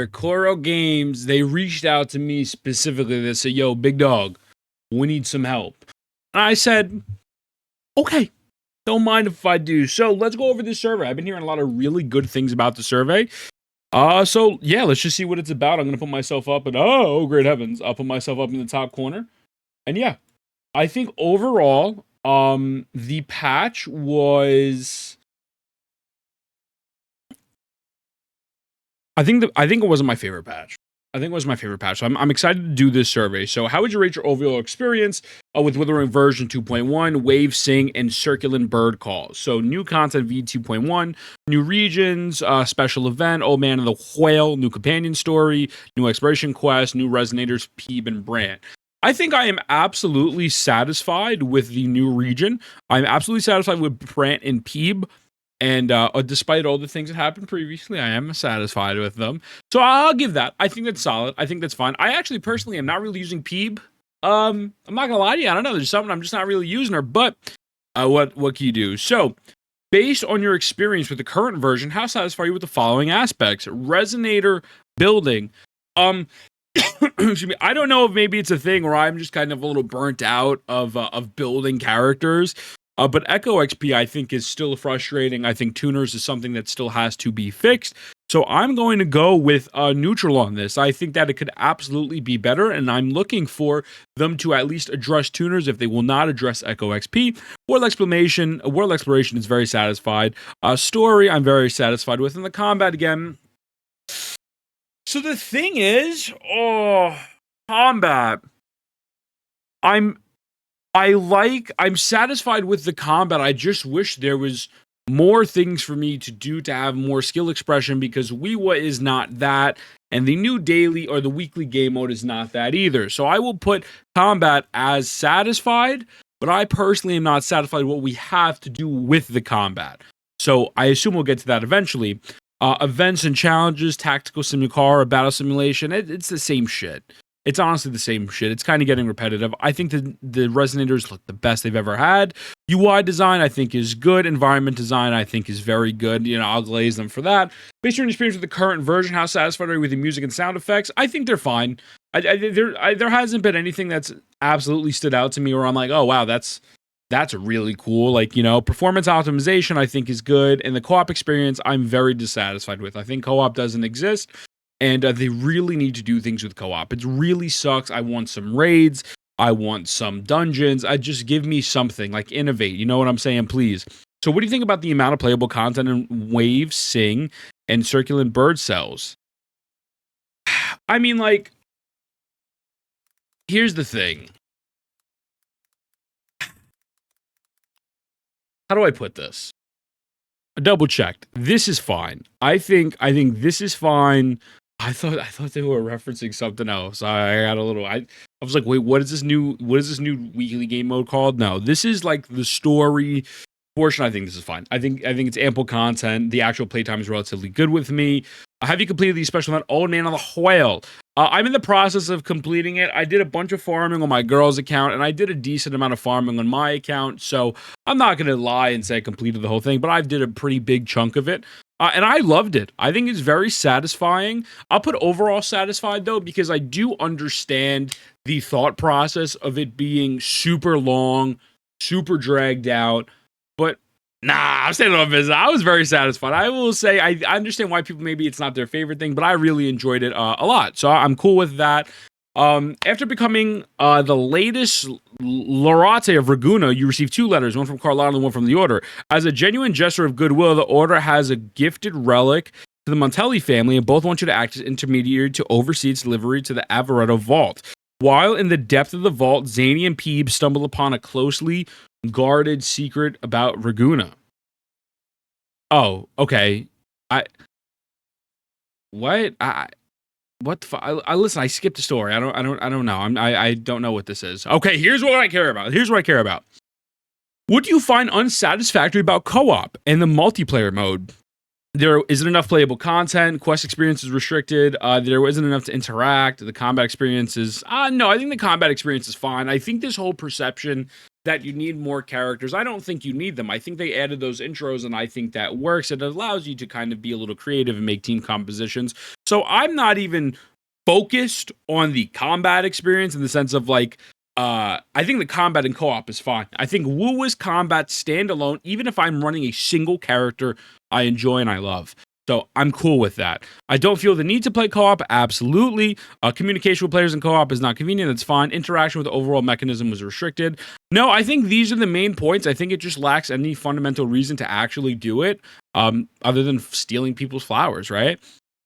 Coro Games, they reached out to me specifically. They said, yo, big dog, we need some help. And I said, okay, don't mind if I do. So let's go over this survey. I've been hearing a lot of really good things about the survey. So yeah, let's just see what it's about. I'm going to put myself up and oh, great heavens. I'll put myself up in the top corner. And yeah, I think overall, the patch was... I think it wasn't my favorite patch. So I'm excited to do this survey. So how would you rate your overall experience with Wuthering version 2.1, Wave, Sing, and Circulant Bird Calls? So new content V2.1, new regions, special event, Old Man and the Whale, new companion story, new exploration quest, new resonators, Peeb, and Brand. I think I am absolutely satisfied with the new region. I'm absolutely satisfied with Brant and Peeb. And despite all the things that happened previously, I am satisfied with them. So I'll give that. I think that's solid. I think that's fine. I actually personally am not really using Peeb. I'm not gonna lie to you. I don't know. There's something I'm just not really using her. But what can you do? So based on your experience with the current version, how satisfied are you with the following aspects? Resonator building. Excuse me. I don't know if maybe it's a thing where I'm just kind of a little burnt out of building characters. But Echo XP, I think, is still frustrating. I think tuners is something that still has to be fixed. So I'm going to go with neutral on this. I think that it could absolutely be better, and I'm looking for them to at least address tuners if they will not address Echo XP. World Exploration is very satisfied. Story, I'm very satisfied with. And the combat, again. So the thing is, combat. I'm satisfied with the combat. I just wish there was more things for me to do to have more skill expression, because Weewa is not that, and the new daily or the weekly game mode is not that either. So I will put combat as satisfied, but I personally am not satisfied with what we have to do with the combat. So I assume we'll get to that eventually. Events and challenges, tactical simulcar, battle simulation, it's the same shit. It's honestly the same shit. It's kind of getting repetitive. I think the resonators look the best they've ever had. UI design, I think, is good. Environment design, I think, is very good. I'll glaze them for that. Based on your experience with the current version, how satisfied are you with the music and sound effects? I think they're fine. There hasn't been anything that's absolutely stood out to me where I'm like, oh, wow, that's really cool. Performance optimization, I think, is good. And the co-op experience, I'm very dissatisfied with. I think co-op doesn't exist. And they really need to do things with co-op. It really sucks. I want some raids. I want some dungeons. Just give me something, like innovate. You know what I'm saying? Please. So what do you think about the amount of playable content in Wave, Sing, and Circulant Bird Cells? I mean, here's the thing. How do I put this? I double checked. This is fine. I think this is fine. I thought they were referencing something else. I got a little. I was like, wait, what is this new weekly game mode called? No, this is like the story portion. I think this is fine. I think it's ample content. The actual playtime is relatively good with me. Have you completed the special event, Old Man on the Whale? I'm in the process of completing it. I did a bunch of farming on my girl's account, and I did a decent amount of farming on my account. So I'm not gonna lie and say I completed the whole thing, but I did a pretty big chunk of it. And I loved it. I think it's very satisfying. I'll put overall satisfied, though, because I do understand the thought process of it being super long, super dragged out. But, I'm saying no business. I was very satisfied. I will say I understand why people, maybe it's not their favorite thing, but I really enjoyed it a lot. So I'm cool with that. After becoming the latest Lorate of Raguna, you receive 2 letters, one from Carlotta and one from the Order. As a genuine gesture of goodwill, the Order has a gifted relic to the Montelli family, and both want you to act as intermediary to oversee its delivery to the Avaretto Vault. While in the depth of the vault, Zany and Peeb stumble upon a closely guarded secret about Raguna. Oh, okay. Listen, I skipped the story. I don't know. I don't know what this is. Okay, here's what I care about. What do you find unsatisfactory about co-op and the multiplayer mode? There isn't enough playable content. Quest experience is restricted. There isn't enough to interact. The combat experience is... no, I think the combat experience is fine. I think this whole perception that you need more characters, I don't think you need them. I think they added those intros, and I think that works. It allows you to kind of be a little creative and make team compositions. So I'm not even focused on the combat experience in the sense of like, I think the combat in co-op is fine. I think Wu's combat standalone, even if I'm running a single character I enjoy and I love. So I'm cool with that. I don't feel the need to play co-op. Absolutely. Communication with players in co-op is not convenient. That's fine. Interaction with the overall mechanism was restricted. No, I think these are the main points. I think it just lacks any fundamental reason to actually do it, other than stealing people's flowers, right?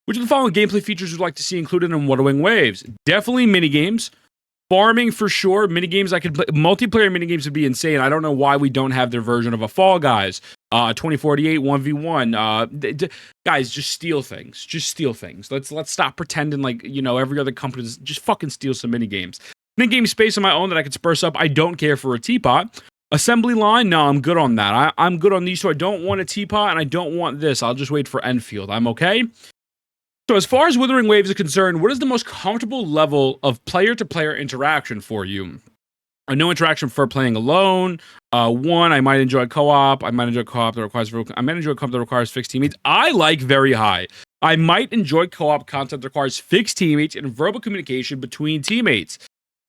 Which of the following gameplay features would you like to see included in Wuthering Waves? Definitely minigames. Farming for sure. Minigames I could play. Multiplayer minigames would be insane. I don't know why we don't have their version of a Fall Guys. 2048 1v1. Guys, just steal things. Just steal things. Let's stop pretending like, every other company. Just fucking steal some minigames. Minigame space on my own that I could spruce up. I don't care for a teapot. Assembly line? No, I'm good on that. I'm good on these, so I don't want a teapot and I don't want this. I'll just wait for Enfield. I'm okay. So as far as Wuthering Waves is concerned, what is the most comfortable level of player-to-player interaction for you? No interaction for playing alone. One, I might enjoy co-op. I might enjoy co-op that requires fixed teammates. I like very high. I might enjoy co-op content that requires fixed teammates and verbal communication between teammates.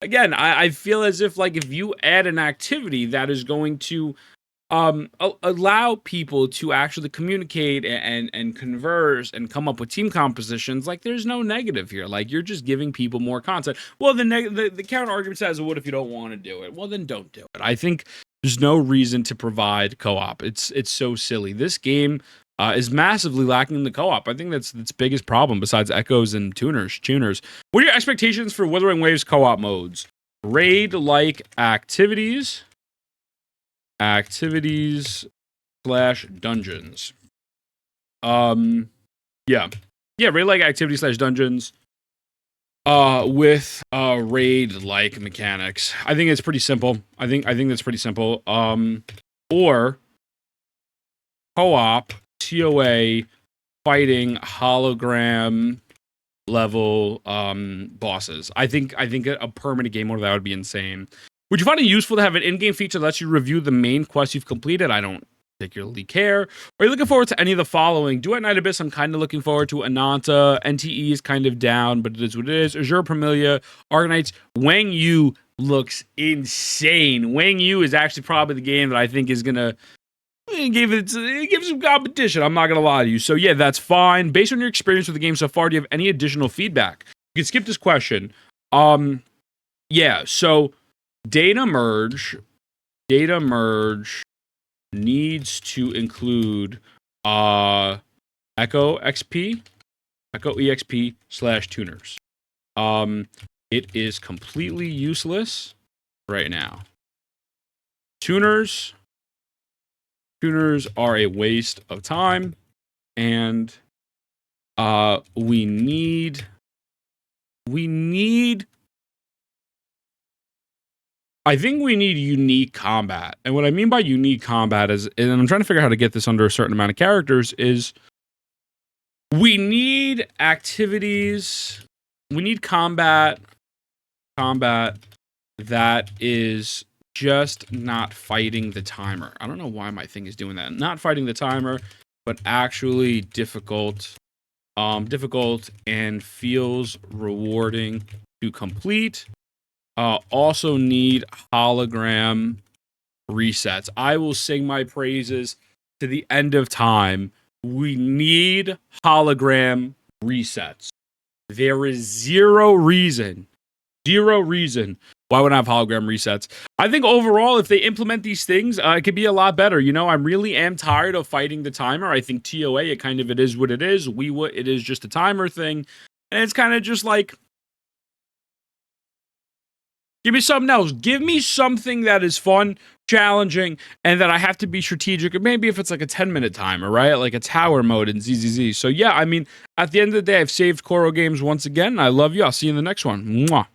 Again, I feel as if if you add an activity that is going to allow people to actually communicate and converse and come up with team compositions, there's no negative here. You're just giving people more content. Well, the counter argument says, what if you don't want to do it? Well, then don't do it. I think there's no reason to provide co-op. It's so silly. This game is massively lacking in the co-op. I think that's its biggest problem besides echoes and tuners. What are your expectations for Wuthering Waves co-op modes? Raid-like activities /dungeons. Raid-like activities /dungeons with raid-like mechanics. I think it's pretty simple. I think that's pretty simple. Or co-op TOA fighting hologram level bosses. I think a permanent game mode of that would be insane. Would you find it useful to have an in-game feature that lets you review the main quest you've completed? I don't particularly care. Are you looking forward to any of the following? Duet Night Abyss, I'm kind of looking forward to. Ananta, NTE is kind of down, but it is what it is. Azure Premilia, Argonauts, Wang Yu looks insane. Wang Yu is actually probably the game that I think is going to give some competition. I'm not going to lie to you. So yeah, that's fine. Based on your experience with the game so far, do you have any additional feedback? You can skip this question. So Data merge needs to include Echo EXP /tuners. It is completely useless right now. Tuners are a waste of time, and we need I think we need unique combat. And what I mean by unique combat is, and I'm trying to figure out how to get this under a certain amount of characters, is we need activities, we need combat that is just not fighting the timer. I don't know why my thing is doing that. Not fighting the timer, but actually difficult and feels rewarding to complete. Also need hologram resets. I will sing my praises to the end of time. We need hologram resets. There is zero reason why would I have hologram resets. I think overall, if they implement these things, it could be a lot better. I really am tired of fighting the timer. I think TOA, it is what it is. It is just a timer thing. And it's kind of just give me something else. Give me something that is fun, challenging, and that I have to be strategic. Maybe if it's a 10-minute timer, right? Like a tower mode in ZZZ. So yeah, at the end of the day, I've saved Koro Games once again. I love you. I'll see you in the next one. Mwah.